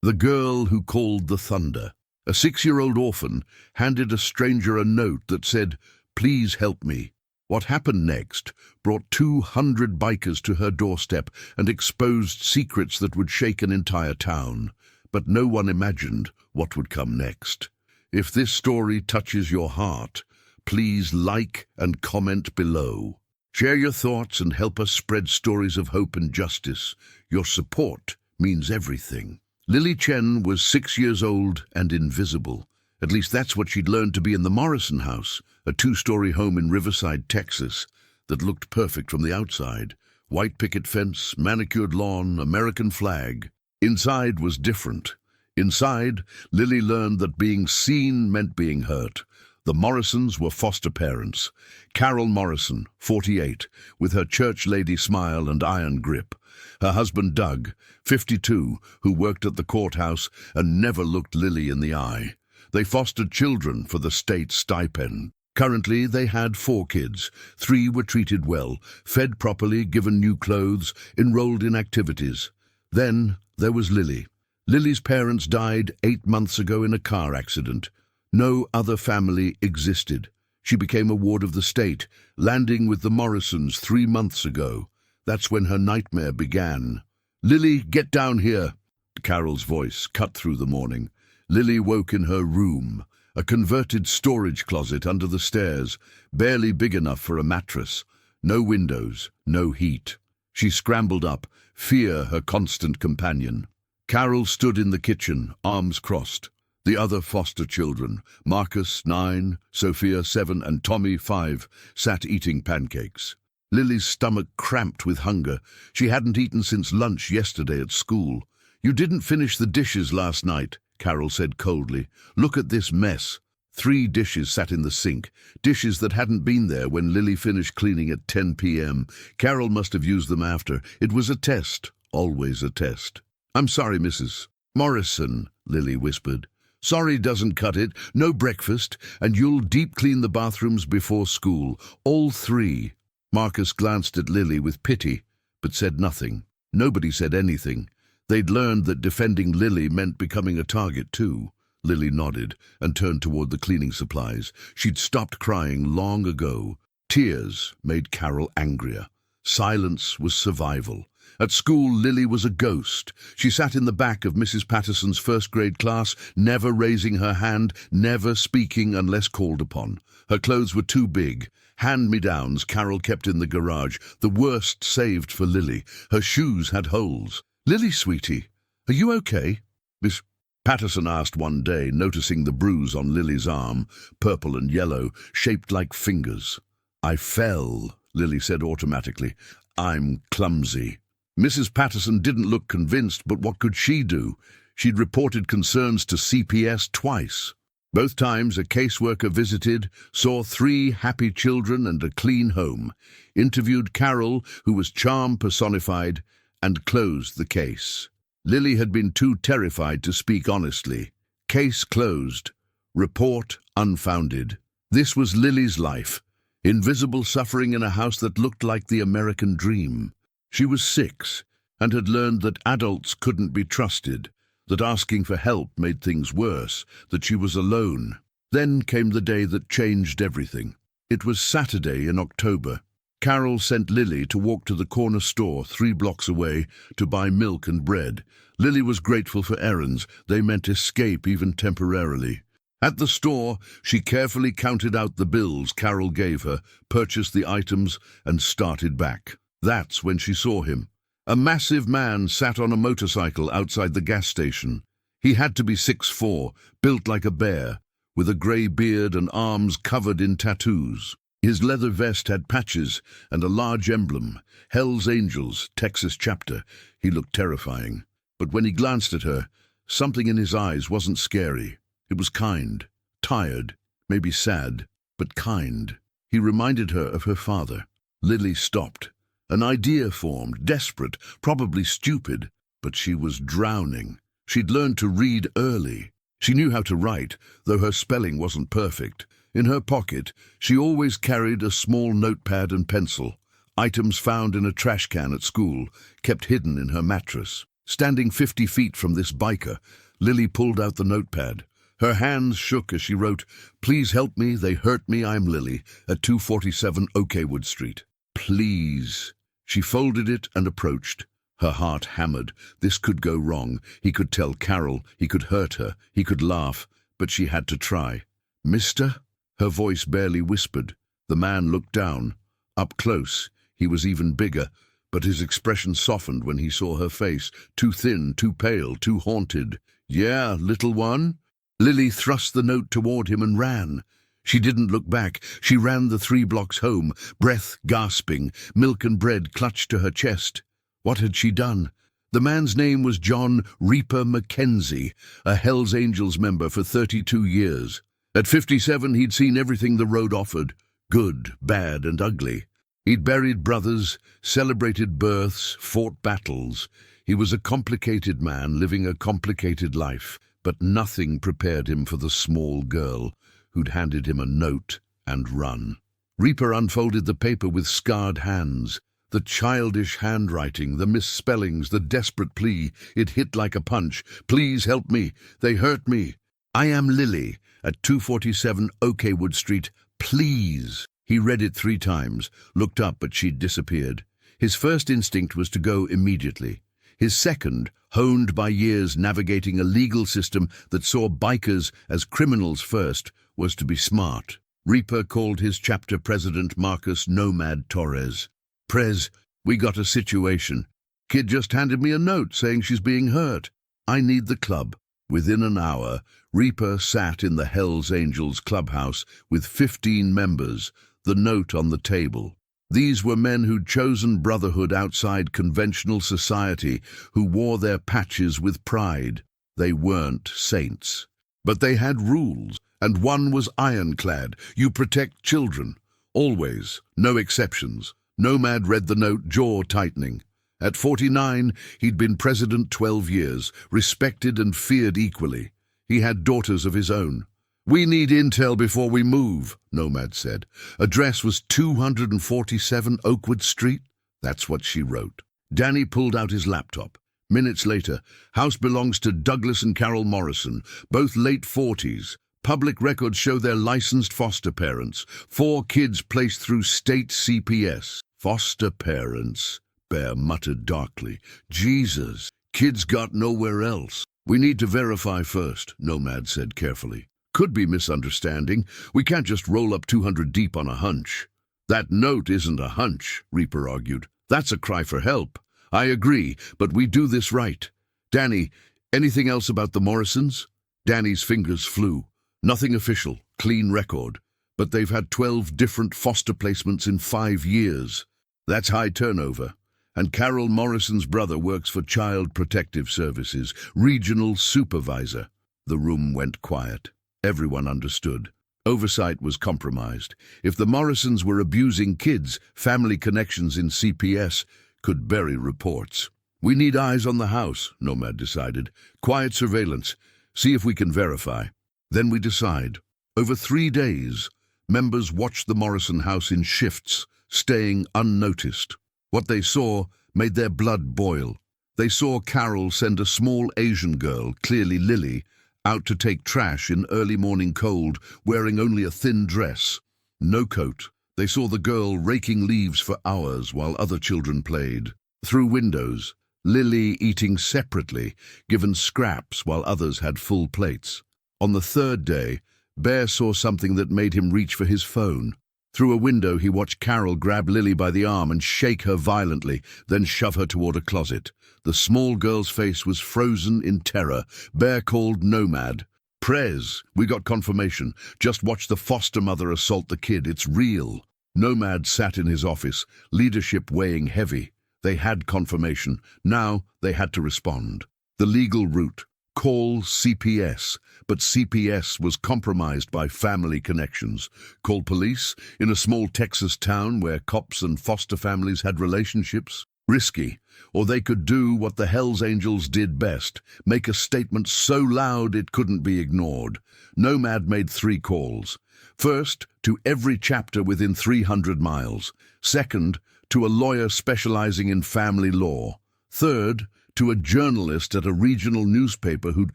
The Girl Who Called the Thunder. A 6-year-old orphan handed a stranger a note that said, "Please help me." What happened next brought 200 bikers to her doorstep and exposed secrets that would shake an entire town. But no one imagined what would come next. If this story touches your heart, please like and comment below. Share your thoughts and help us spread stories of hope and justice. Your support means everything. Lily Chen was 6 years old and invisible. At least that's what she'd learned to be in the Morrison house, a 2-story home in Riverside, Texas, that looked perfect from the outside. White picket fence, manicured lawn, American flag. Inside was different. Inside, Lily learned that being seen meant being hurt. The Morrisons were foster parents. Carol Morrison, 48, with her church lady smile and iron grip. Her husband Doug, 52, who worked at the courthouse and never looked Lily in the eye. They fostered children for the state stipend. Currently, they had 4 kids. 3 were treated well, fed properly, given new clothes, enrolled in activities. Then there was Lily. Lily's parents died 8 months ago in a car accident. No other family existed. She became a ward of the state, landing with the Morrisons 3 months ago. That's when her nightmare began. "Lily, get down here!" Carol's voice cut through the morning. Lily woke in her room, a converted storage closet under the stairs, barely big enough for a mattress. No windows, no heat. She scrambled up, fear her constant companion. Carol stood in the kitchen, arms crossed. The other foster children, Marcus, 9, Sophia, 7, and Tommy, 5, sat eating pancakes. Lily's stomach cramped with hunger. She hadn't eaten since lunch yesterday at school. "You didn't finish the dishes last night," Carol said coldly. "Look at this mess." 3 dishes sat in the sink, dishes that hadn't been there when Lily finished cleaning at 10 p.m. Carol must have used them after. It was a test, always a test. "I'm sorry, Mrs. Morrison," Lily whispered. "Sorry doesn't cut it. No breakfast, and you'll deep clean the bathrooms before school. All 3. Marcus glanced at Lily with pity, but said nothing. Nobody said anything. They'd learned that defending Lily meant becoming a target too. Lily nodded and turned toward the cleaning supplies. She'd stopped crying long ago. Tears made Carol angrier. Silence was survival. At school, Lily was a ghost. She sat in the back of Mrs. Patterson's first-grade class, never raising her hand, never speaking unless called upon. Her clothes were too big. Hand-me-downs Carol kept in the garage, the worst saved for Lily. Her shoes had holes. "Lily, sweetie, are you okay?" Miss Patterson asked one day, noticing the bruise on Lily's arm, purple and yellow, shaped like fingers. "I fell," Lily said automatically. "I'm clumsy." Mrs. Patterson didn't look convinced, but what could she do? She'd reported concerns to CPS twice. Both times a caseworker visited, saw 3 happy children and a clean home, interviewed Carol, who was charm personified, and closed the case. Lily had been too terrified to speak honestly. Case closed. Report unfounded. This was Lily's life. Invisible suffering in a house that looked like the American dream. She was 6 and had learned that adults couldn't be trusted, that asking for help made things worse, that she was alone. Then came the day that changed everything. It was Saturday in October. Carol sent Lily to walk to the corner store 3 blocks away to buy milk and bread. Lily was grateful for errands. They meant escape even temporarily. At the store, she carefully counted out the bills Carol gave her, purchased the items, and started back. That's when she saw him. A massive man sat on a motorcycle outside the gas station. He had to be 6'4", built like a bear, with a grey beard and arms covered in tattoos. His leather vest had patches and a large emblem, Hell's Angels, Texas chapter. He looked terrifying. But when he glanced at her, something in his eyes wasn't scary. It was kind, tired, maybe sad, but kind. He reminded her of her father. Lily stopped. An idea formed, desperate, probably stupid, but she was drowning. She'd learned to read early. She knew how to write, though her spelling wasn't perfect. In her pocket, she always carried a small notepad and pencil, items found in a trash can at school, kept hidden in her mattress. Standing 50 feet from this biker, Lily pulled out the notepad. Her hands shook as she wrote, "Please help me, they hurt me, I'm Lily, at 247 Oakwood Street. Please." She folded it and approached. Her heart hammered. This could go wrong. He could tell Carol, he could hurt her, he could laugh, but she had to try. "Mister?" Her voice barely whispered. The man looked down. Up close, he was even bigger, but his expression softened when he saw her face, too thin, too pale, too haunted. "Yeah, little one?" Lily thrust the note toward him and ran. She didn't look back. She ran the 3 blocks home, breath gasping, milk and bread clutched to her chest. What had she done? The man's name was John Reaper Mackenzie, a Hells Angels member for 32 years. At 57, he'd seen everything the road offered, good, bad, and ugly. He'd buried brothers, celebrated births, fought battles. He was a complicated man living a complicated life, but nothing prepared him for the small girl who'd handed him a note and run. Reaper unfolded the paper with scarred hands. The childish handwriting, the misspellings, the desperate plea, it hit like a punch. "Please help me. They hurt me. I am Lily at 247 Oakwood Street. Please." He read it 3 times, looked up, but she'd disappeared. His first instinct was to go immediately. His second, honed by years navigating a legal system that saw bikers as criminals first, was to be smart. Reaper called his chapter president Marcus Nomad Torres. "Prez, we got a situation. Kid just handed me a note saying she's being hurt. I need the club." Within an hour, Reaper sat in the Hells Angels clubhouse with 15 members, the note on the table. These were men who'd chosen Brotherhood outside conventional society, who wore their patches with pride. They weren't saints. But they had rules, and one was ironclad. You protect children. Always. No exceptions. Nomad read the note, jaw tightening. At 49, he'd been president 12 years, respected and feared equally. He had daughters of his own. "We need intel before we move," Nomad said. Address was 247 Oakwood Street. That's what she wrote. Danny pulled out his laptop. Minutes later, house belongs to Douglas and Carol Morrison, both late 40s. Public records show they're licensed foster parents. 4 kids placed through state CPS. Foster parents, Bear muttered darkly. Jesus, kids got nowhere else. "We need to verify first," Nomad said carefully. "Could be misunderstanding. We can't just roll up 200 deep on a hunch." "That note isn't a hunch," Reaper argued. "That's a cry for help." "I agree, but we do this right. Danny, anything else about the Morrisons?" Danny's fingers flew. "Nothing official, clean record. But they've had 12 different foster placements in 5 years. That's high turnover. And Carol Morrison's brother works for Child Protective Services, regional supervisor." The room went quiet. Everyone understood. Oversight was compromised. If the Morrisons were abusing kids, family connections in CPS could bury reports. "We need eyes on the house," Nomad decided. "Quiet surveillance. See if we can verify. Then we decide." Over 3 days, members watched the Morrison house in shifts, staying unnoticed. What they saw made their blood boil. They saw Carol send a small Asian girl, clearly Lily, out to take trash in early morning cold, wearing only a thin dress. No coat. They saw the girl raking leaves for hours while other children played. Through windows, Lily eating separately, given scraps while others had full plates. On the 3rd day, Bear saw something that made him reach for his phone. Through a window, he watched Carol grab Lily by the arm and shake her violently, then shove her toward a closet. The small girl's face was frozen in terror. Bear called Nomad. "Prez, we got confirmation. Just watch the foster mother assault the kid. It's real." Nomad sat in his office, leadership weighing heavy. They had confirmation. Now they had to respond. The legal route. Call CPS, but CPS was compromised by family connections. Call police in a small Texas town where cops and foster families had relationships. Risky. Or they could do what the Hells Angels did best, make a statement so loud it couldn't be ignored. Nomad made 3 calls. First, to every chapter within 300 miles. Second, to a lawyer specializing in family law. Third, to a journalist at a regional newspaper who'd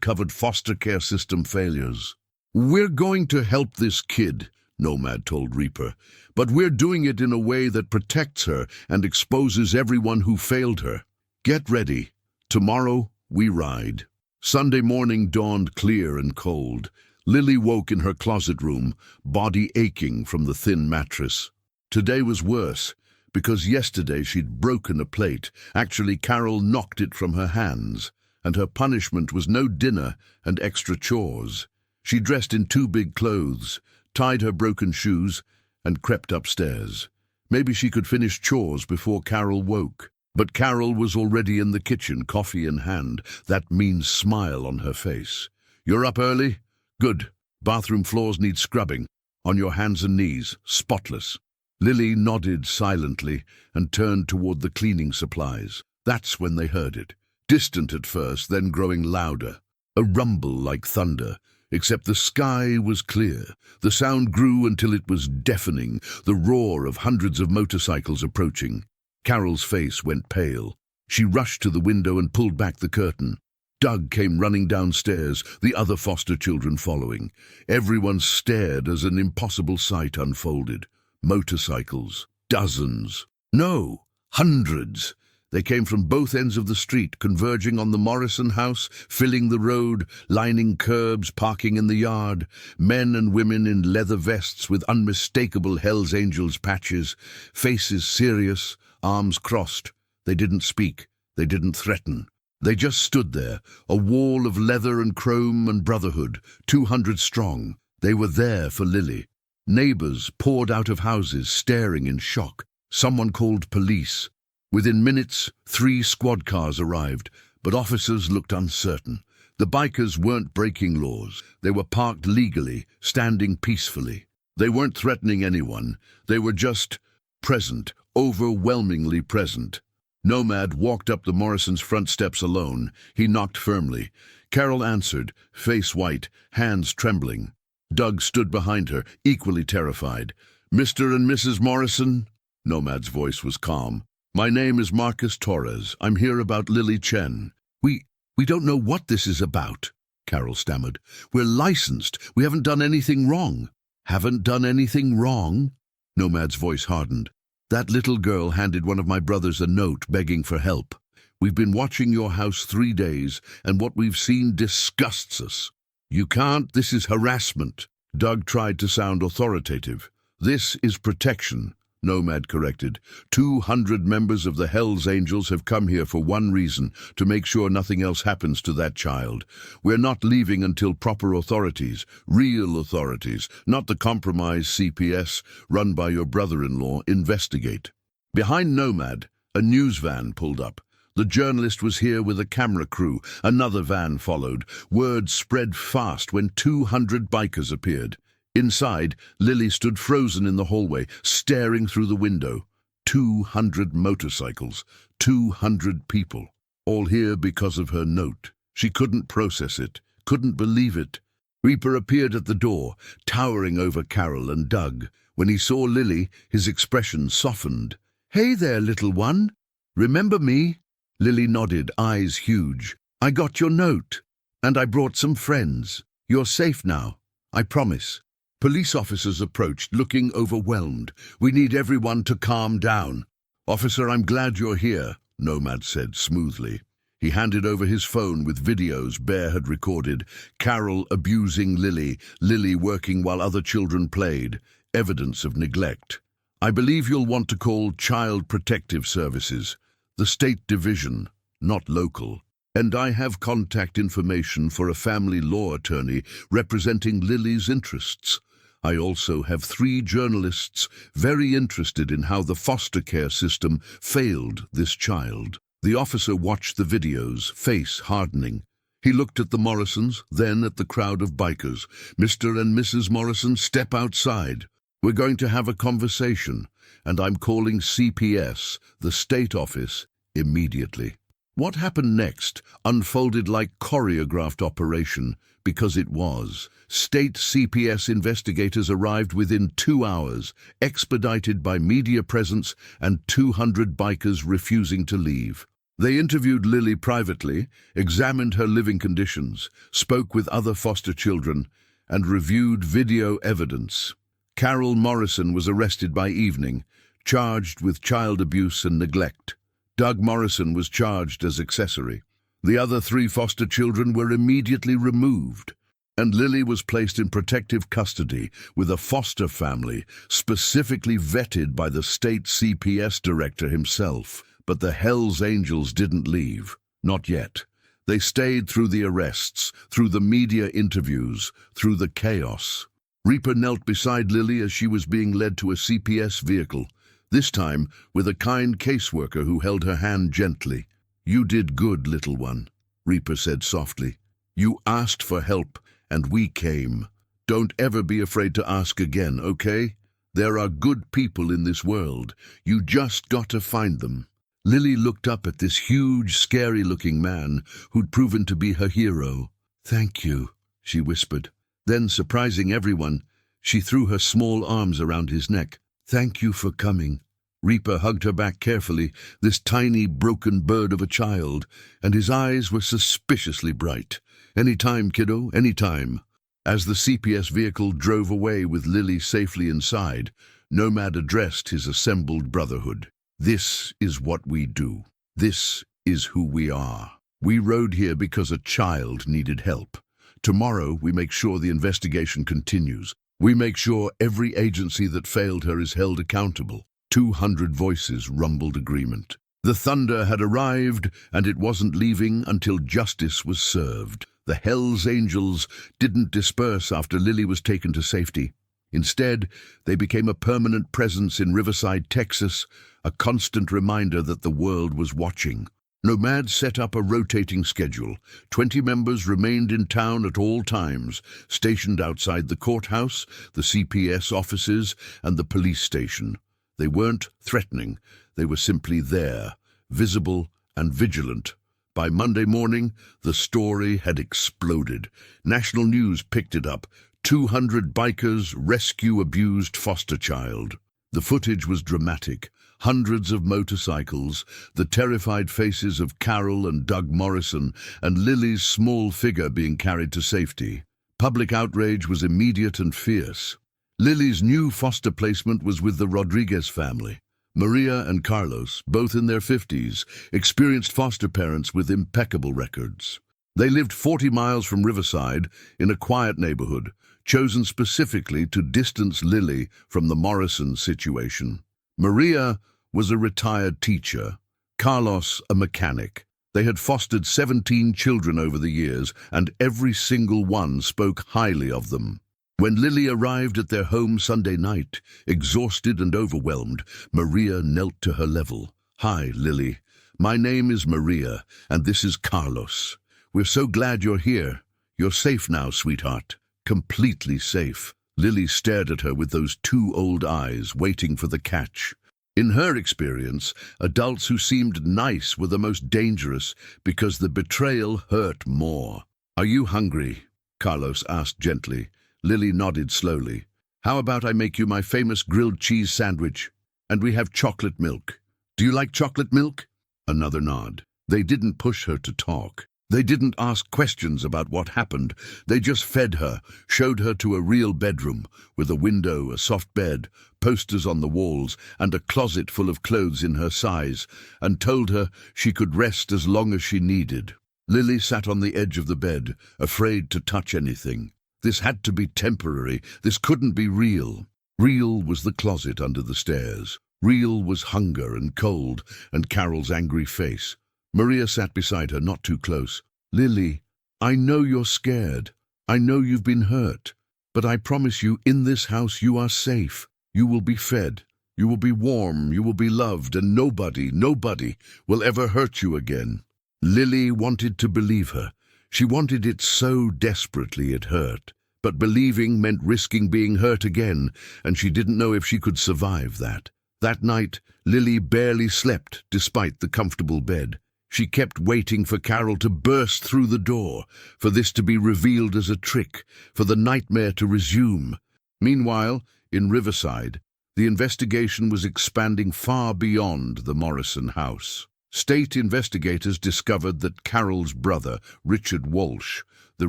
covered foster care system failures. "We're going to help this kid," Nomad told Reaper, "but we're doing it in a way that protects her and exposes everyone who failed her. Get ready. Tomorrow, we ride." Sunday morning dawned clear and cold. Lily woke in her closet room, body aching from the thin mattress. Today was worse, because yesterday she'd broken a plate. Actually, Carol knocked it from her hands, and her punishment was no dinner and extra chores. She dressed in 2 big clothes, tied her broken shoes, and crept upstairs. Maybe she could finish chores before Carol woke. But Carol was already in the kitchen, coffee in hand, that mean smile on her face. "You're up early? Good. Bathroom floors need scrubbing. On your hands and knees, spotless." Lily nodded silently and turned toward the cleaning supplies. That's when they heard it. Distant at first, then growing louder. A rumble like thunder, except the sky was clear. The sound grew until it was deafening, the roar of hundreds of motorcycles approaching. Carol's face went pale. She rushed to the window and pulled back the curtain. Doug came running downstairs, the other foster children following. Everyone stared as an impossible sight unfolded. Motorcycles. Dozens. No, hundreds. They came from both ends of the street, converging on the Morrison house, filling the road, lining curbs, parking in the yard. Men and women in leather vests with unmistakable Hells Angels patches, faces serious, arms crossed. They didn't speak. They didn't threaten. They just stood there, a wall of leather and chrome and Brotherhood, 200 strong. They were there for Lily. Neighbors poured out of houses, staring in shock. Someone called police. Within minutes, 3 squad cars arrived, but officers looked uncertain. The bikers weren't breaking laws. They were parked legally, standing peacefully. They weren't threatening anyone. They were just present, overwhelmingly present. Nomad walked up the Morrisons' front steps alone. He knocked firmly. Carol answered, face white, hands trembling. Doug stood behind her, equally terrified. "Mr. and Mrs. Morrison?" Nomad's voice was calm. "My name is Marcus Torres. I'm here about Lily Chen." We don't know what this is about," Carol stammered. "We're licensed. We haven't done anything wrong." "Haven't done anything wrong?" Nomad's voice hardened. "That little girl handed one of my brothers a note begging for help. We've been watching your house 3 days, and what we've seen disgusts us." "You can't. This is harassment." Doug tried to sound authoritative. "This is protection," Nomad corrected. 200 members of the Hells Angels have come here for one reason, to make sure nothing else happens to that child. We're not leaving until proper authorities, real authorities, not the compromised CPS run by your brother-in-law, investigate. Behind Nomad, a news van pulled up. The journalist was here with a camera crew. Another van followed. Word spread fast when 200 bikers appeared. Inside, Lily stood frozen in the hallway, staring through the window. 200 motorcycles, 200 people, all here because of her note. She couldn't process it, couldn't believe it. Reaper appeared at the door, towering over Carol and Doug. When he saw Lily, his expression softened. "Hey there, little one. Remember me?" Lily nodded, eyes huge. "I got your note, and I brought some friends. You're safe now, I promise." Police officers approached, looking overwhelmed. "We need everyone to calm down." "Officer, I'm glad you're here," Nomad said smoothly. He handed over his phone with videos Bear had recorded. Carol abusing Lily, Lily working while other children played. Evidence of neglect. "I believe you'll want to call Child Protective Services, the state division, not local. And I have contact information for a family law attorney representing Lily's interests. I also have 3 journalists very interested in how the foster care system failed this child." The officer watched the videos, face hardening. He looked at the Morrisons, then at the crowd of bikers. "Mr. and Mrs. Morrison, step outside. We're going to have a conversation, and I'm calling CPS, the state office, immediately." What happened next unfolded like choreographed operation, because it was. State CPS investigators arrived within 2 hours, expedited by media presence and 200 bikers refusing to leave. They interviewed Lily privately, examined her living conditions, spoke with other foster children, and reviewed video evidence. Carol Morrison was arrested by evening, charged with child abuse and neglect. Doug Morrison was charged as accessory. The other 3 foster children were immediately removed, and Lily was placed in protective custody with a foster family specifically vetted by the state CPS director himself. But the Hells Angels didn't leave. Not yet. They stayed through the arrests, through the media interviews, through the chaos. Reaper knelt beside Lily as she was being led to a CPS vehicle, this time with a kind caseworker who held her hand gently. "You did good, little one," Reaper said softly. "You asked for help, and we came. Don't ever be afraid to ask again, okay? There are good people in this world. You just got to find them." Lily looked up at this huge, scary-looking man who'd proven to be her hero. "Thank you," she whispered. Then, surprising everyone, she threw her small arms around his neck. "Thank you for coming." Reaper hugged her back carefully, this tiny, broken bird of a child, and his eyes were suspiciously bright. "Any time, kiddo, any time." As the CPS vehicle drove away with Lily safely inside, Nomad addressed his assembled brotherhood. "This is what we do. This is who we are. We rode here because a child needed help. Tomorrow we make sure the investigation continues. We make sure every agency that failed her is held accountable." 200 voices rumbled agreement. The thunder had arrived, and it wasn't leaving until justice was served. The Hells Angels didn't disperse after Lily was taken to safety. Instead, they became a permanent presence in Riverside, Texas, a constant reminder that the world was watching. Nomad set up a rotating schedule. 20 members remained in town at all times, stationed outside the courthouse, the CPS offices, and the police station. They weren't threatening. They were simply there, visible and vigilant. By Monday morning, the story had exploded. National news picked it up. 200 bikers rescue abused foster child. The footage was dramatic. Hundreds of motorcycles, the terrified faces of Carol and Doug Morrison, and Lily's small figure being carried to safety. Public outrage was immediate and fierce. Lily's new foster placement was with the Rodriguez family. Maria and Carlos, both in their 50s, experienced foster parents with impeccable records. They lived 40 miles from Riverside in a quiet neighborhood, chosen specifically to distance Lily from the Morrison situation. Maria was a retired teacher, Carlos a mechanic. They had fostered 17 children over the years, and every single one spoke highly of them. When Lily arrived at their home Sunday night, exhausted and overwhelmed, Maria knelt to her level. "Hi, Lily. My name is Maria, and this is Carlos. We're so glad you're here. You're safe now, sweetheart." Completely safe. Lily stared at her with those 2 old eyes, waiting for the catch. In her experience, adults who seemed nice were the most dangerous because the betrayal hurt more. "Are you hungry?" Carlos asked gently. Lily nodded slowly. "How about I make you my famous grilled cheese sandwich? And we have chocolate milk. Do you like chocolate milk?" Another nod. They didn't push her to talk. They didn't ask questions about what happened. They just fed her, showed her to a real bedroom, with a window, a soft bed, posters on the walls, and a closet full of clothes in her size, and told her she could rest as long as she needed. Lily sat on the edge of the bed, afraid to touch anything. This had to be temporary. This couldn't be real. Real was the closet under the stairs. Real was hunger and cold and Carol's angry face. Maria sat beside her, not too close. "Lily, I know you're scared. I know you've been hurt. But I promise you, in this house you are safe. You will be fed. You will be warm. You will be loved. And nobody will ever hurt you again." Lily wanted to believe her. She wanted it so desperately it hurt. But believing meant risking being hurt again, and she didn't know if she could survive that. That night, Lily barely slept despite the comfortable bed. She kept waiting for Carol to burst through the door, for this to be revealed as a trick, for the nightmare to resume. Meanwhile, in Riverside, the investigation was expanding far beyond the Morrison house. State investigators discovered that Carol's brother, Richard Walsh, the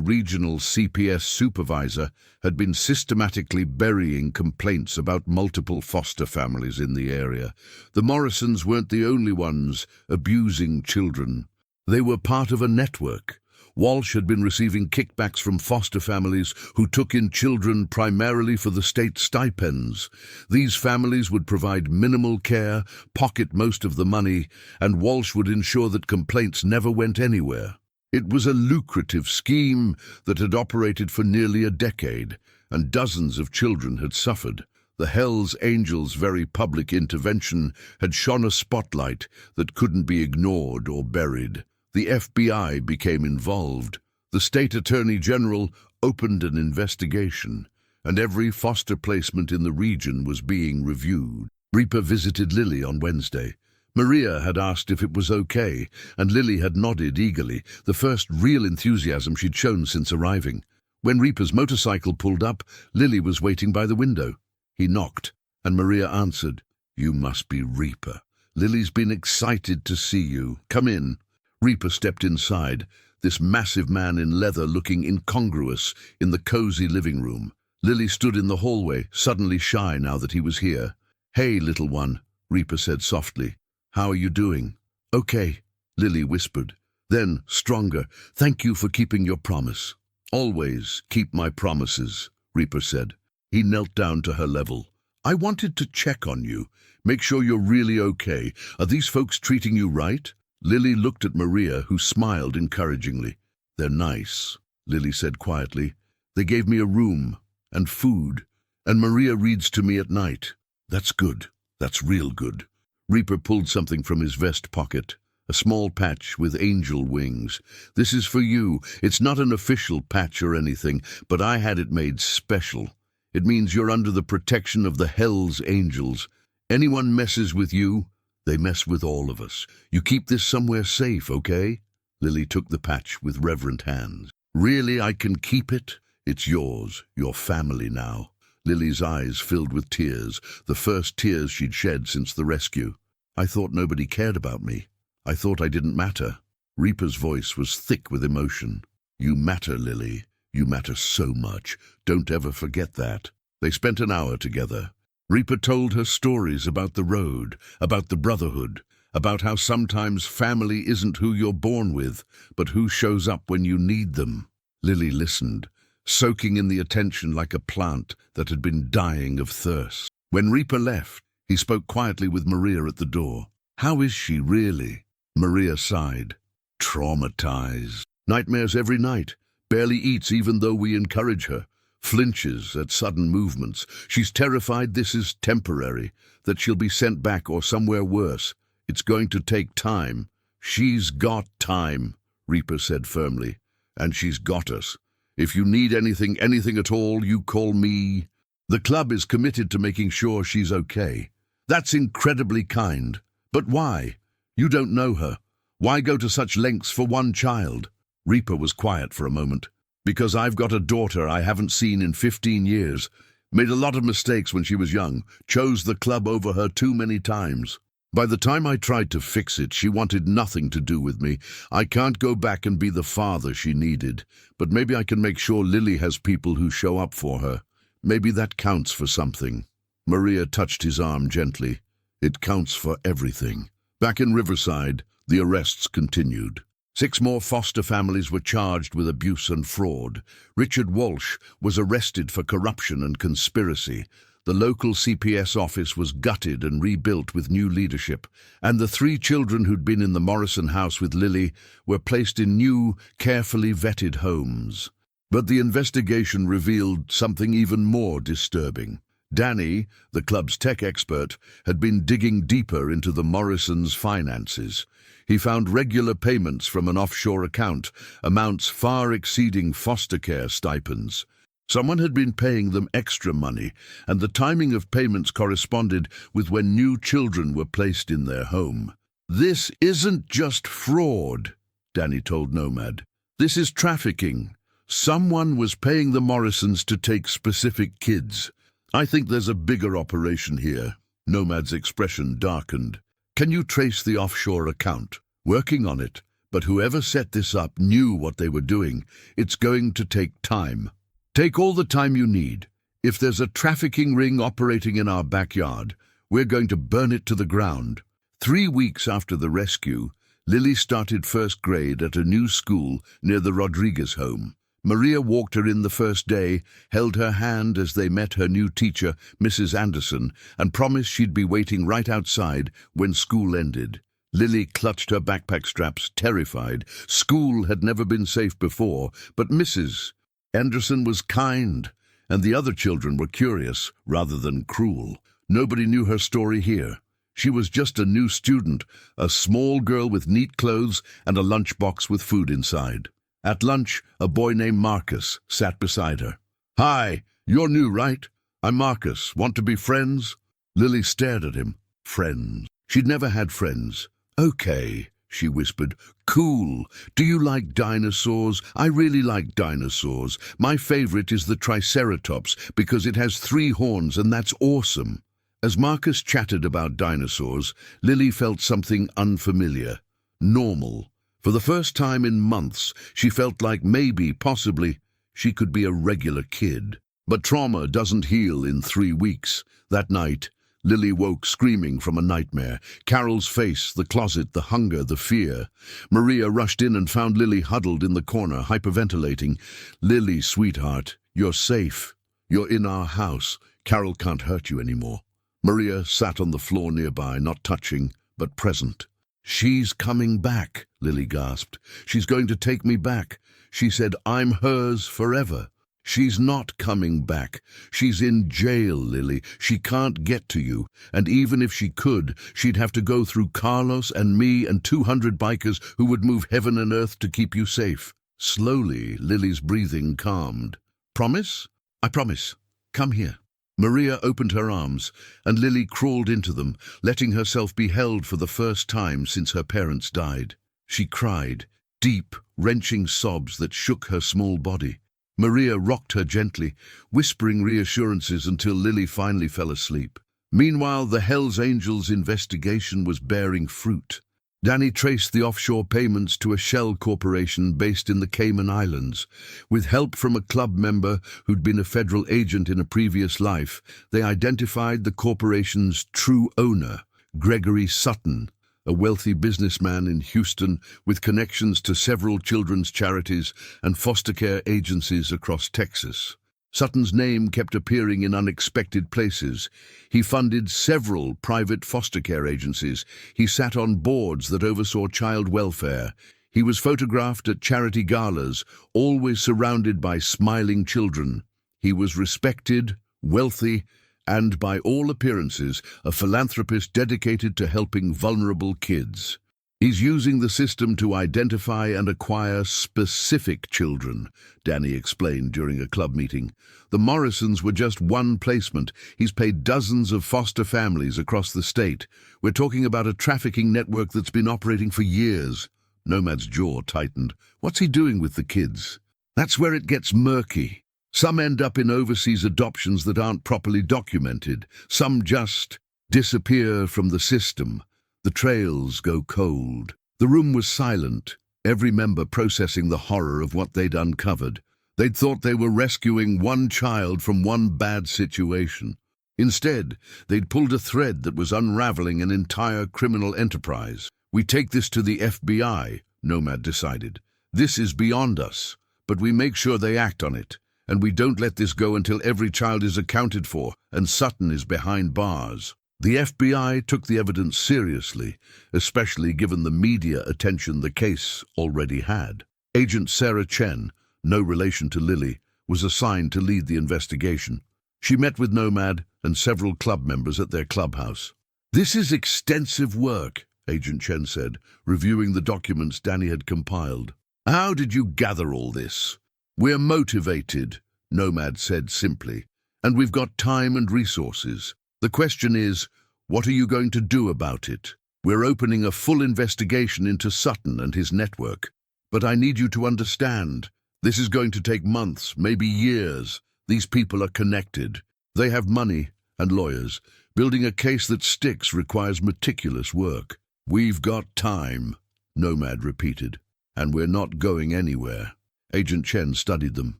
regional CPS supervisor, had been systematically burying complaints about multiple foster families in the area. The Morrisons weren't the only ones abusing children. They were part of a network. Walsh had been receiving kickbacks from foster families who took in children primarily for the state stipends. These families would provide minimal care, pocket most of the money, and Walsh would ensure that complaints never went anywhere. It was a lucrative scheme that had operated for nearly a decade, and dozens of children had suffered. The Hells Angels' very public intervention had shone a spotlight that couldn't be ignored or buried. The FBI became involved. The state attorney general opened an investigation, and every foster placement in the region was being reviewed. Reaper visited Lily on Wednesday. Maria had asked if it was okay, and Lily had nodded eagerly, the first real enthusiasm she'd shown since arriving. When Reaper's motorcycle pulled up, Lily was waiting by the window. He knocked, and Maria answered. "You must be Reaper. Lily's been excited to see you. Come in." Reaper stepped inside, this massive man in leather looking incongruous in the cozy living room. Lily stood in the hallway, suddenly shy now that he was here. "Hey, little one," Reaper said softly. "How are you doing?" "Okay," Lily whispered. Then, stronger, "Thank you for keeping your promise." "Always keep my promises," Reaper said. He knelt down to her level. "I wanted to check on you, make sure you're really okay. Are these folks treating you right?" Lily looked at Maria, who smiled encouragingly. "They're nice," Lily said quietly. "They gave me a room and food, and Maria reads to me at night." "That's good. That's real good." Reaper pulled something from his vest pocket, a small patch with angel wings. "This is for you. It's not an official patch or anything, but I had it made special. It means you're under the protection of the Hells Angels. Anyone messes with you, they mess with all of us. You keep this somewhere safe, okay?" Lily took the patch with reverent hands. "Really, I can keep it? It's yours, your family now." Lily's eyes filled with tears, the first tears she'd shed since the rescue. "I thought nobody cared about me. I thought I didn't matter." Reaper's voice was thick with emotion. "You matter, Lily. You matter so much. Don't ever forget that." They spent an hour together. Reaper told her stories about the road, about the Brotherhood, about how sometimes family isn't who you're born with, but who shows up when you need them. Lily listened, soaking in the attention like a plant that had been dying of thirst. When Reaper left, he spoke quietly with Maria at the door. "How is she really?" Maria sighed. "Traumatized. Nightmares every night. Barely eats even though we encourage her. Flinches at sudden movements. She's terrified this is temporary, that she'll be sent back or somewhere worse. It's going to take time." "She's got time," Reaper said firmly. "And she's got us. If you need anything at all, you call me." "The club is committed to making sure she's okay." "That's incredibly kind. But why? You don't know her. Why go to such lengths for one child?" Reaper was quiet for a moment. "Because I've got a daughter I haven't seen in 15 years. Made a lot of mistakes when she was young. Chose the club over her too many times. By the time I tried to fix it, she wanted nothing to do with me. I can't go back and be the father she needed. But maybe I can make sure Lily has people who show up for her. Maybe that counts for something." Maria touched his arm gently. "It counts for everything." Back in Riverside, the arrests continued. 6 more foster families were charged with abuse and fraud. Richard Walsh was arrested for corruption and conspiracy. The local CPS office was gutted and rebuilt with new leadership, and the 3 children who'd been in the Morrison house with Lily were placed in new, carefully vetted homes. But the investigation revealed something even more disturbing. Danny, the club's tech expert, had been digging deeper into the Morrisons' finances. He found regular payments from an offshore account, amounts far exceeding foster care stipends. Someone had been paying them extra money, and the timing of payments corresponded with when new children were placed in their home. "This isn't just fraud," Danny told Nomad. "This is trafficking. Someone was paying the Morrisons to take specific kids. I think there's a bigger operation here." Nomad's expression darkened. Can you trace the offshore account? Working on it, but whoever set this up knew what they were doing. It's going to take time. Take all the time you need. If there's a trafficking ring operating in our backyard, we're going to burn it to the ground. 3 weeks after the rescue, Lily started first grade at a new school near the Rodriguez home. Maria walked her in the first day, held her hand as they met her new teacher, Mrs. Anderson, and promised she'd be waiting right outside when school ended. Lily clutched her backpack straps, terrified. School had never been safe before, but Mrs. Anderson was kind, and the other children were curious rather than cruel. Nobody knew her story here. She was just a new student, a small girl with neat clothes and a lunchbox with food inside. At lunch, a boy named Marcus sat beside her. "Hi, you're new, right? I'm Marcus. Want to be friends?" Lily stared at him. Friends. She'd never had friends. "Okay," she whispered. "Cool. Do you like dinosaurs? I really like dinosaurs. My favorite is the Triceratops because it has 3 horns and that's awesome." As Marcus chatted about dinosaurs, Lily felt something unfamiliar. Normal. For the first time in months, she felt like maybe, possibly, she could be a regular kid. But trauma doesn't heal in 3 weeks. That night, Lily woke screaming from a nightmare. Carol's face, the closet, the hunger, the fear. Maria rushed in and found Lily huddled in the corner, hyperventilating. "Lily, sweetheart, you're safe. You're in our house. Carol can't hurt you anymore." Maria sat on the floor nearby, not touching, but present. "She's coming back," Lily gasped. "She's going to take me back. She said I'm hers forever." "She's not coming back. She's in jail, Lily. She can't get to you. And even if she could, she'd have to go through Carlos and me and 200 bikers who would move heaven and earth to keep you safe." Slowly, Lily's breathing calmed. "Promise?" "I promise. Come here." Maria opened her arms, and Lily crawled into them, letting herself be held for the first time since her parents died. She cried, deep, wrenching sobs that shook her small body. Maria rocked her gently, whispering reassurances until Lily finally fell asleep. Meanwhile, the Hells Angels investigation was bearing fruit. Danny traced the offshore payments to a shell corporation based in the Cayman Islands. With help from a club member who'd been a federal agent in a previous life, they identified the corporation's true owner, Gregory Sutton, a wealthy businessman in Houston with connections to several children's charities and foster care agencies across Texas. Sutton's name kept appearing in unexpected places. He funded several private foster care agencies. He sat on boards that oversaw child welfare. He was photographed at charity galas, always surrounded by smiling children. He was respected, wealthy, and by all appearances, a philanthropist dedicated to helping vulnerable kids. "He's using the system to identify and acquire specific children," Danny explained during a club meeting. "The Morrisons were just one placement. He's paid dozens of foster families across the state. We're talking about a trafficking network that's been operating for years." Nomad's jaw tightened. "What's he doing with the kids?" "That's where it gets murky. Some end up in overseas adoptions that aren't properly documented. Some just disappear from the system. The trails go cold." The room was silent, every member processing the horror of what they'd uncovered. They'd thought they were rescuing one child from one bad situation. Instead, they'd pulled a thread that was unraveling an entire criminal enterprise. "We take this to the FBI," Nomad decided. "This is beyond us, but we make sure they act on it. And we don't let this go until every child is accounted for and Sutton is behind bars." The FBI took the evidence seriously, especially given the media attention the case already had. Agent Sarah Chen, no relation to Lily, was assigned to lead the investigation. She met with Nomad and several club members at their clubhouse. "This is extensive work," Agent Chen said, reviewing the documents Danny had compiled. "How did you gather all this?" "We're motivated," Nomad said simply, "and we've got time and resources. The question is, what are you going to do about it? We're opening a full investigation into Sutton and his network. But I need you to understand, this is going to take months, maybe years. These people are connected. They have money and lawyers. Building a case that sticks requires meticulous work. "We've got time," Nomad repeated. "And we're not going anywhere." Agent Chen studied them.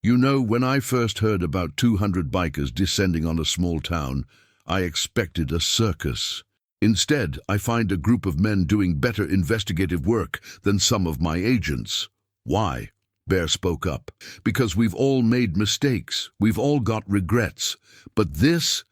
"You know, when I first heard about 200 bikers descending on a small town, I expected a circus. Instead, I find a group of men doing better investigative work than some of my agents." "Why?" Bear spoke up. "Because we've all made mistakes. We've all got regrets. But this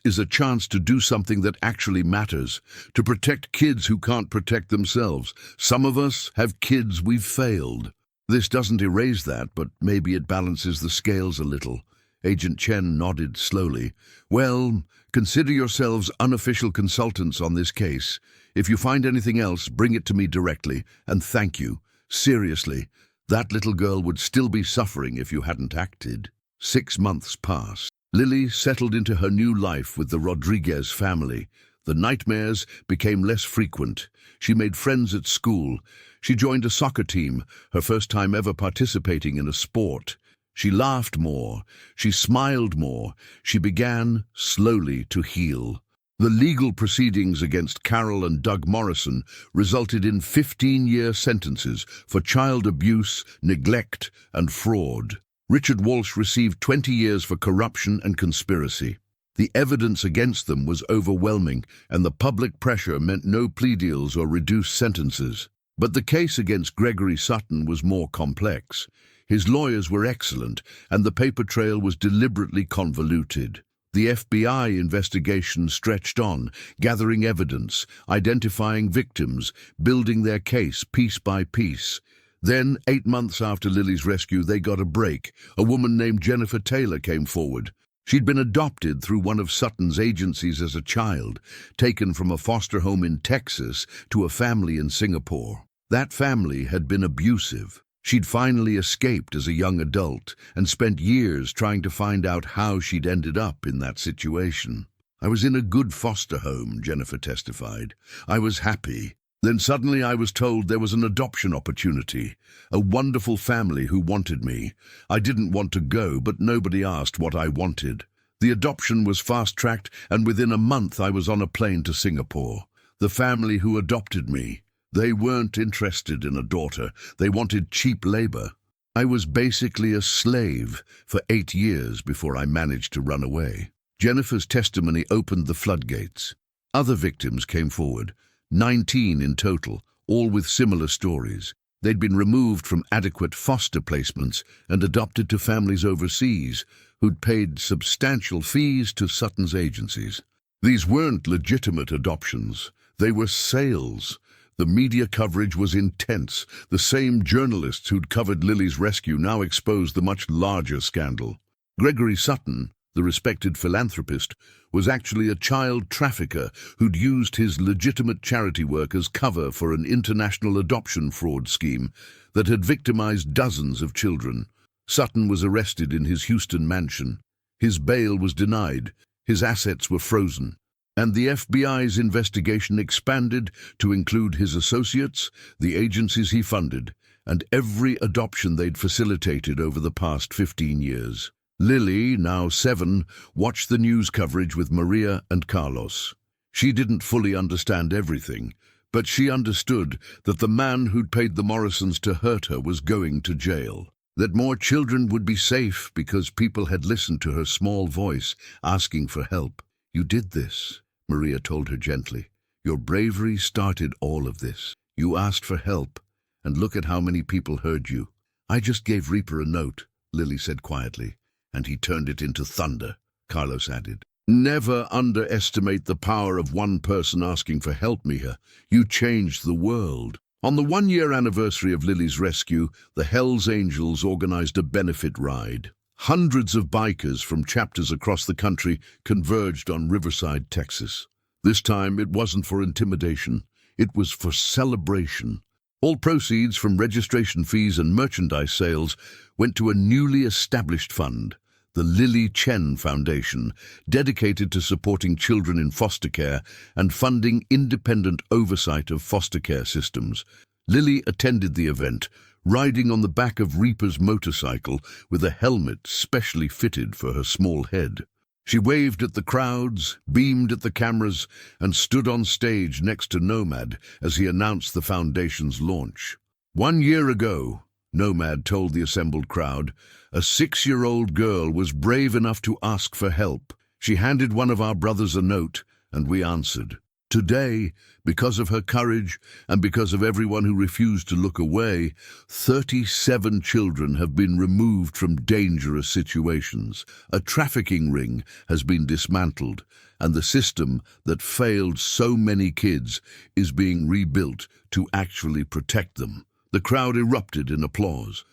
is a chance to do something that actually matters, to protect kids who can't protect themselves. Some of us have kids we've failed." "This doesn't erase that, but maybe it balances the scales a little." Agent Chen nodded slowly. "Well, consider yourselves unofficial consultants on this case. If you find anything else, bring it to me directly, and thank you. Seriously, that little girl would still be suffering if you hadn't acted." 6 months passed. Lily settled into her new life with the Rodriguez family. The nightmares became less frequent. She made friends at school. She joined a soccer team, her first time ever participating in a sport. She laughed more. She smiled more. She began, slowly, to heal. The legal proceedings against Carol and Doug Morrison resulted in 15-year sentences for child abuse, neglect, and fraud. Richard Walsh received 20 years for corruption and conspiracy. The evidence against them was overwhelming, and the public pressure meant no plea deals or reduced sentences. But the case against Gregory Sutton was more complex. His lawyers were excellent, and the paper trail was deliberately convoluted. The FBI investigation stretched on, gathering evidence, identifying victims, building their case piece by piece. Then, 8 months after Lily's rescue, they got a break. A woman named Jennifer Taylor came forward. She'd been adopted through one of Sutton's agencies as a child, taken from a foster home in Texas to a family in Singapore. That family had been abusive. She'd finally escaped as a young adult and spent years trying to find out how she'd ended up in that situation. "I was in a good foster home," Jennifer testified. "I was happy. Then suddenly I was told there was an adoption opportunity, a wonderful family who wanted me. I didn't want to go, but nobody asked what I wanted. The adoption was fast-tracked, and within a month I was on a plane to Singapore. The family who adopted me, they weren't interested in a daughter. They wanted cheap labor. I was basically a slave for 8 years before I managed to run away." Jennifer's testimony opened the floodgates. Other victims came forward, 19 in total, all with similar stories. They'd been removed from adequate foster placements and adopted to families overseas who'd paid substantial fees to Sutton's agencies. These weren't legitimate adoptions. They were sales. The media coverage was intense. The same journalists who'd covered Lily's rescue now exposed the much larger scandal. Gregory Sutton, the respected philanthropist, was actually a child trafficker who'd used his legitimate charity work as cover for an international adoption fraud scheme that had victimized dozens of children. Sutton was arrested in his Houston mansion. His bail was denied. His assets were frozen. And the FBI's investigation expanded to include his associates, the agencies he funded, and every adoption they'd facilitated over the past 15 years. Lily, now 7, watched the news coverage with Maria and Carlos. She didn't fully understand everything, but she understood that the man who'd paid the Morrisons to hurt her was going to jail, that more children would be safe because people had listened to her small voice asking for help. "You did this," Maria told her gently. "Your bravery started all of this. You asked for help, and look at how many people heard you." "I just gave Reaper a note," Lily said quietly. "And he turned it into thunder," Carlos added. "Never underestimate the power of one person asking for help, Mija. You changed the world." On the 1-year anniversary of Lily's rescue, the Hells Angels organized a benefit ride. Hundreds of bikers from chapters across the country converged on Riverside, Texas. This time it wasn't for intimidation, it was for celebration. All proceeds from registration fees and merchandise sales went to a newly established fund, the Lily Chen Foundation, dedicated to supporting children in foster care and funding independent oversight of foster care systems. Lily attended the event, riding on the back of Reaper's motorcycle with a helmet specially fitted for her small head. She waved at the crowds, beamed at the cameras, and stood on stage next to Nomad as he announced the foundation's launch. 1 year ago, Nomad told the assembled crowd, a 6-year-old girl was brave enough to ask for help. She handed one of our brothers a note, and we answered. Today, because of her courage and because of everyone who refused to look away, 37 children have been removed from dangerous situations. A trafficking ring has been dismantled, and the system that failed so many kids is being rebuilt to actually protect them. The crowd erupted in applause.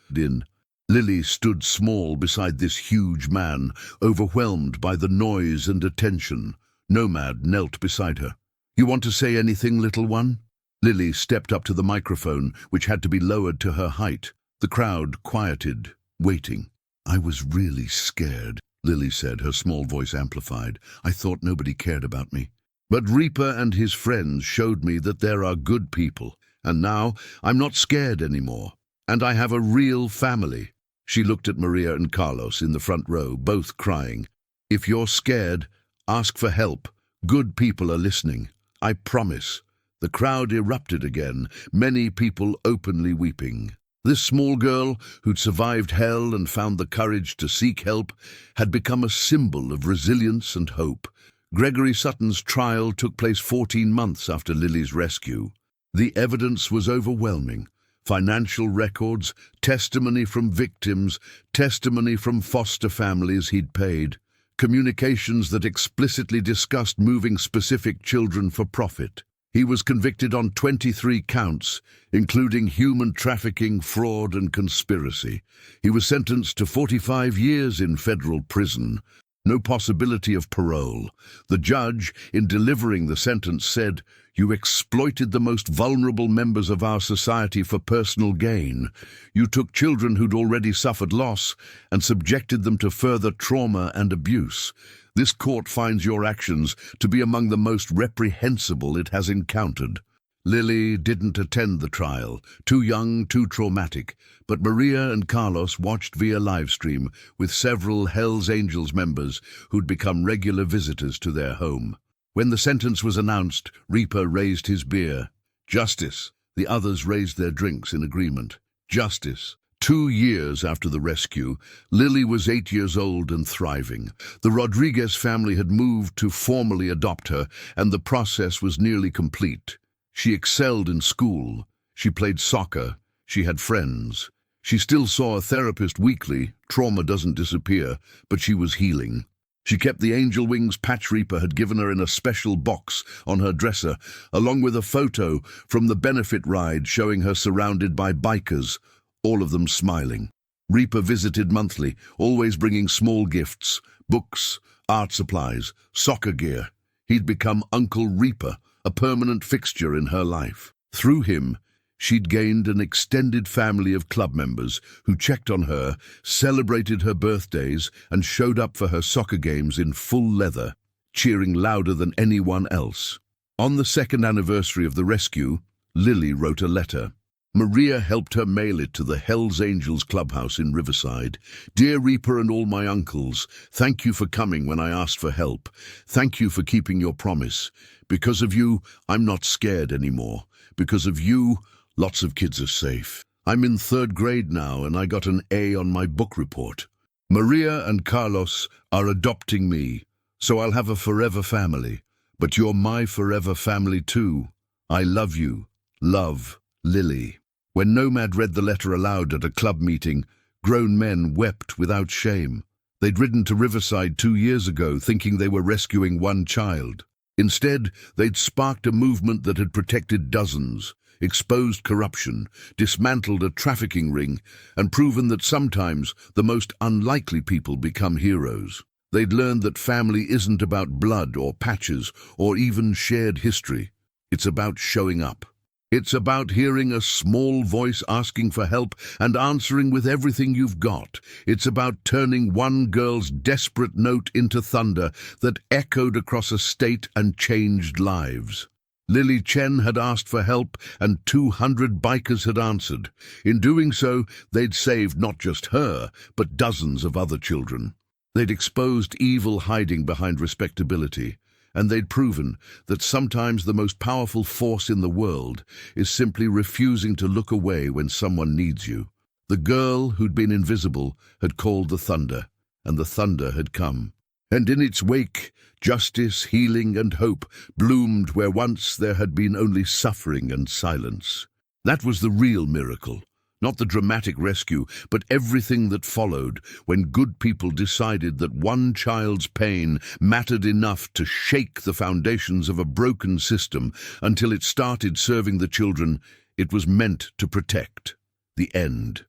Lily stood small beside this huge man, overwhelmed by the noise and attention. Nomad knelt beside her. "You want to say anything, little one?" Lily stepped up to the microphone, which had to be lowered to her height. The crowd quieted, waiting. "I was really scared," Lily said, her small voice amplified. "I thought nobody cared about me. But Reaper and his friends showed me that there are good people, and now I'm not scared anymore, and I have a real family." She looked at Maria and Carlos in the front row, both crying. "If you're scared, ask for help. Good people are listening. I promise." The crowd erupted again, many people openly weeping. This small girl, who'd survived hell and found the courage to seek help, had become a symbol of resilience and hope. Gregory Sutton's trial took place 14 months after Lily's rescue. The evidence was overwhelming. Financial records, testimony from victims, testimony from foster families he'd paid, communications that explicitly discussed moving specific children for profit. He was convicted on 23 counts, including human trafficking, fraud, and conspiracy. He was sentenced to 45 years in federal prison. No possibility of parole. The judge, in delivering the sentence, said, "You exploited the most vulnerable members of our society for personal gain. You took children who'd already suffered loss and subjected them to further trauma and abuse. This court finds your actions to be among the most reprehensible it has encountered." Lily didn't attend the trial, too young, too traumatic, but Maria and Carlos watched via livestream with several Hells Angels members who'd become regular visitors to their home. When the sentence was announced, Reaper raised his beer. "Justice." The others raised their drinks in agreement. Justice. 2 years after the rescue, Lily was 8 years old and thriving. The Rodriguez family had moved to formally adopt her, and the process was nearly complete. She excelled in school. She played soccer. She had friends. She still saw a therapist weekly. Trauma doesn't disappear, but she was healing. She kept the angel wings Patch Reaper had given her in a special box on her dresser, along with a photo from the benefit ride showing her surrounded by bikers, all of them smiling. Reaper visited monthly, always bringing small gifts, books, art supplies, soccer gear. He'd become Uncle Reaper, a permanent fixture in her life. Through him, she'd gained an extended family of club members who checked on her, celebrated her birthdays, and showed up for her soccer games in full leather, cheering louder than anyone else. On the 2nd anniversary of the rescue, Lily wrote a letter. Maria helped her mail it to the Hells Angels clubhouse in Riverside. "Dear Reaper and all my uncles, thank you for coming when I asked for help. Thank you for keeping your promise. Because of you, I'm not scared anymore. Because of you, lots of kids are safe. I'm in 3rd grade now and I got an A on my book report. Maria and Carlos are adopting me, so I'll have a forever family. But you're my forever family too. I love you. Love, Lily." When Nomad read the letter aloud at a club meeting, grown men wept without shame. They'd ridden to Riverside 2 years ago thinking they were rescuing one child. Instead, they'd sparked a movement that had protected dozens, exposed corruption, dismantled a trafficking ring, and proven that sometimes the most unlikely people become heroes. They'd learned that family isn't about blood or patches or even shared history. It's about showing up. It's about hearing a small voice asking for help and answering with everything you've got. It's about turning one girl's desperate note into thunder that echoed across a state and changed lives. Lily Chen had asked for help and 200 bikers had answered. In doing so, they'd saved not just her, but dozens of other children. They'd exposed evil hiding behind respectability, and they'd proven that sometimes the most powerful force in the world is simply refusing to look away when someone needs you. The girl who'd been invisible had called the thunder, and the thunder had come. And in its wake, justice, healing, and hope bloomed where once there had been only suffering and silence. That was the real miracle. Not the dramatic rescue, but everything that followed when good people decided that one child's pain mattered enough to shake the foundations of a broken system until it started serving the children it was meant to protect. The end.